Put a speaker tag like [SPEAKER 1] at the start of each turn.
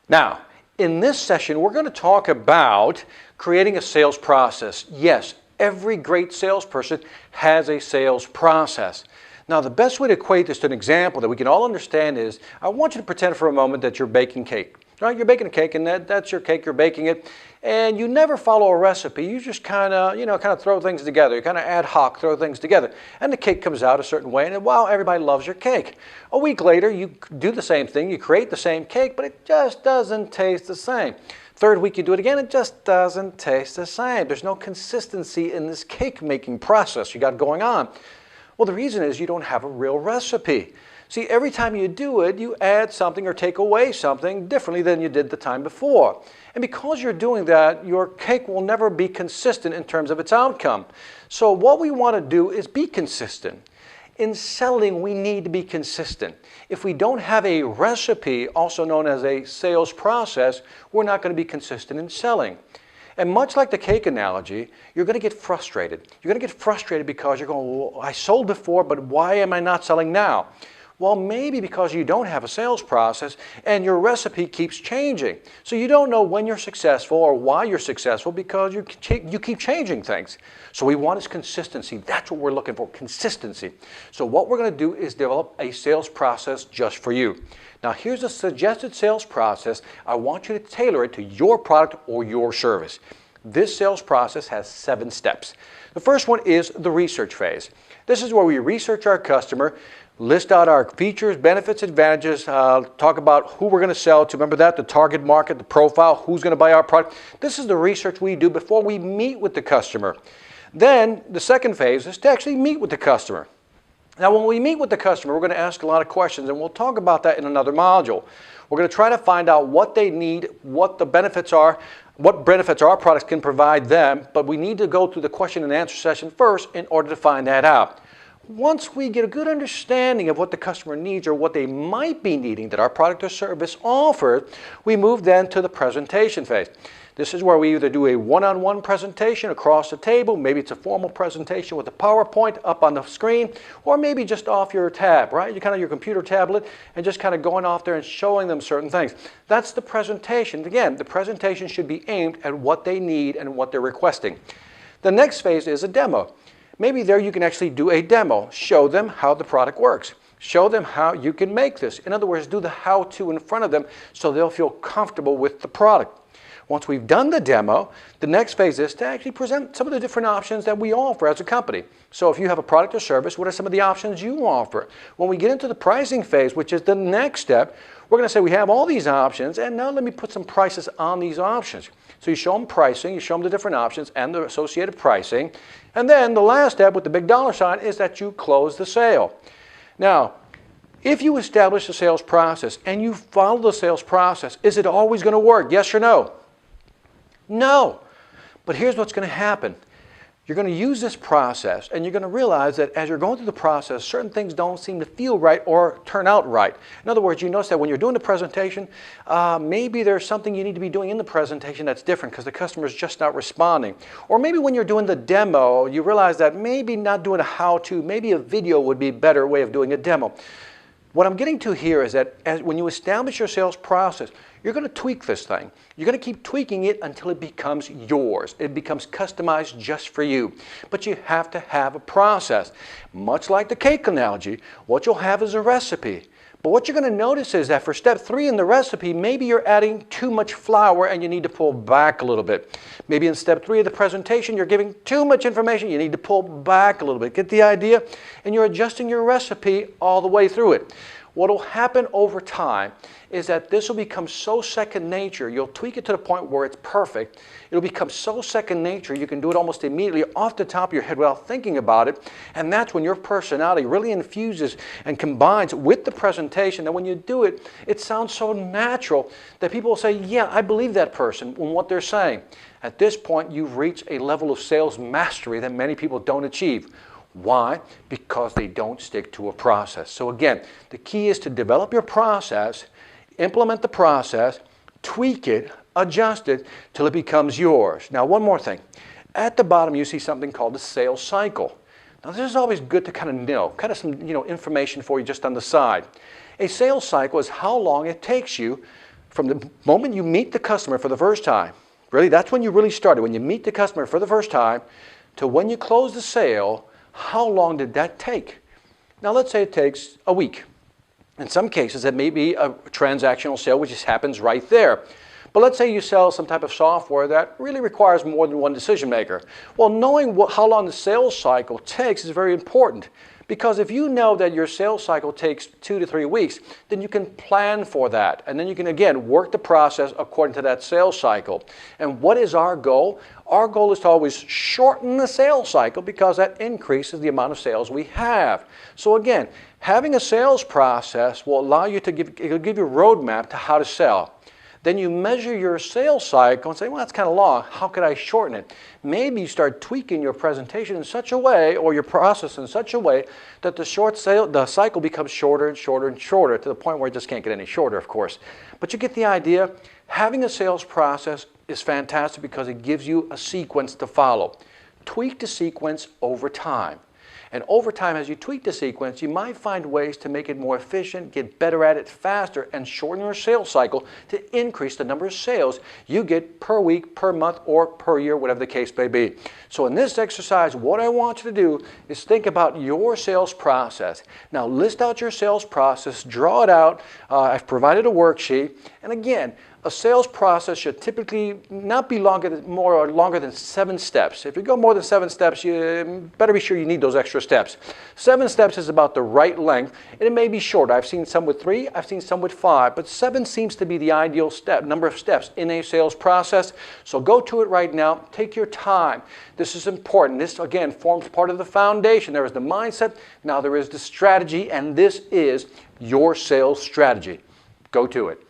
[SPEAKER 1] Now, in this session, we're going to talk about creating a sales process. Yes, every great salesperson has a sales process. Now, the best way to equate this to an example that we can all understand is, I want you to pretend for a moment that you're baking cake. Right? You're baking a cake, and that's your cake, you're baking it, and you never follow a recipe. You just kind of throw things together. You kind of ad hoc throw things together. And the cake comes out a certain way, and wow, everybody loves your cake. A week later, you do the same thing. You create the same cake, but it just doesn't taste the same. Third week, you do it again, it just doesn't taste the same. There's no consistency in this cake making process you got going on. Well, the reason is you don't have a real recipe. See, every time you do it, you add something or take away something differently than you did the time before. And because you're doing that, your cake will never be consistent in terms of its outcome. So what we want to do is be consistent. In selling, we need to be consistent. If we don't have a recipe, also known as a sales process, we're not going to be consistent in selling. And much like the cake analogy, you're going to get frustrated. You're going to get frustrated because you're going, well, I sold before, but why am I not selling now? Well, maybe because you don't have a sales process and your recipe keeps changing. So you don't know when you're successful or why you're successful because you keep changing things. So we want is consistency. That's what we're looking for, consistency. So what we're going to do is develop a sales process just for you. Now here's a suggested sales process. I want you to tailor it to your product or your service. This sales process has 7 steps. The first one is the research phase. This is where we research our customer, list out our features, benefits, advantages, talk about who we're going to sell to. Remember that, the target market, the profile, who's going to buy our product. This is the research we do before we meet with the customer. Then the second phase is to actually meet with the customer. Now when we meet with the customer, we're going to ask a lot of questions, and we'll talk about that in another module. We're going to try to find out what they need, what the benefits are, what benefits our products can provide them, but we need to go through the question and answer session first in order to find that out. Once we get a good understanding of what the customer needs or what they might be needing that our product or service offers, we move then to the presentation phase. This is where we either do a one-on-one presentation across the table, maybe it's a formal presentation with a PowerPoint up on the screen, or maybe just off your tab, right? You kind of your computer tablet and just kind of going off there and showing them certain things. That's the presentation. Again, the presentation should be aimed at what they need and what they're requesting. The next phase is a demo. Maybe there you can actually do a demo, show them how the product works. Show them how you can make this. In other words, do the how-to in front of them so they'll feel comfortable with the product. Once we've done the demo, the next phase is to actually present some of the different options that we offer as a company. So if you have a product or service, what are some of the options you offer? When we get into the pricing phase, which is the next step, we're going to say we have all these options, and now let me put some prices on these options. So you show them pricing, you show them the different options and the associated pricing. And then the last step with the big dollar sign is that you close the sale. Now, if you establish a sales process and you follow the sales process, is it always going to work? Yes or no? No. But here's what's going to happen. You're going to use this process and you're going to realize that as you're going through the process, certain things don't seem to feel right or turn out right. In other words, you notice that when you're doing the presentation, maybe there's something you need to be doing in the presentation that's different because the customer is just not responding. Or maybe when you're doing the demo, you realize that maybe not doing a how-to, maybe a video would be a better way of doing a demo. What I'm getting to here is that when you establish your sales process, you're going to tweak this thing. You're going to keep tweaking it until it becomes yours. It becomes customized just for you. But you have to have a process. Much like the cake analogy, what you'll have is a recipe. But what you're going to notice is that for step 3 in the recipe, maybe you're adding too much flour and you need to pull back a little bit. Maybe in step 3 of the presentation, you're giving too much information, you need to pull back a little bit. Get the idea? And you're adjusting your recipe all the way through it. What will happen over time is that this will become so second nature. You'll tweak it to the point where it's perfect. It'll become so second nature you can do it almost immediately off the top of your head without thinking about it. And that's when your personality really infuses and combines with the presentation. And when you do it, it sounds so natural that people will say, yeah, I believe that person in what they're saying. At this point, you've reached a level of sales mastery that many people don't achieve. Why? Because they don't stick to a process. So again, the key is to develop your process, implement the process, tweak it, adjust it till it becomes yours. Now, one more thing. At the bottom, you see something called the sales cycle. Now, this is always good to kind of know, kind of some information for you just on the side. A sales cycle is how long it takes you from the moment you meet the customer for the first time, really, that's when you really started. When you meet the customer for the first time to when you close the sale, how long did that take? Now, let's say it takes a week. In some cases, it may be a transactional sale, which just happens right there. But let's say you sell some type of software that really requires more than one decision maker. Well, knowing how long the sales cycle takes is very important. Because if you know that your sales cycle takes 2 to 3 weeks, then you can plan for that. And then you can, again, work the process according to that sales cycle. And what is our goal? Our goal is to always shorten the sales cycle because that increases the amount of sales we have. So again, having a sales process will allow you to give you a roadmap to how to sell. Then you measure your sales cycle and say, well, that's kind of long. How could I shorten it? Maybe you start tweaking your presentation in such a way, or your process in such a way, that the cycle becomes shorter and shorter and shorter, to the point where it just can't get any shorter, of course. But you get the idea. Having a sales process is fantastic because it gives you a sequence to follow. Tweak the sequence over time. And over time, as you tweak the sequence, you might find ways to make it more efficient, get better at it faster, and shorten your sales cycle to increase the number of sales you get per week, per month, or per year, whatever the case may be. So in this exercise, what I want you to do is think about your sales process. Now, list out your sales process, draw it out. I've provided a worksheet. And again, a sales process should typically not be longer than 7 steps. If you go more than 7 steps, you better be sure you need those extra steps. 7 steps is about the right length, and it may be short. I've seen some with 3, I've seen some with 5, but 7 seems to be the ideal number of steps in a sales process. So go to it right now. Take your time. This is important. This, again, forms part of the foundation. There is the mindset, now there is the strategy, and this is your sales strategy. Go to it.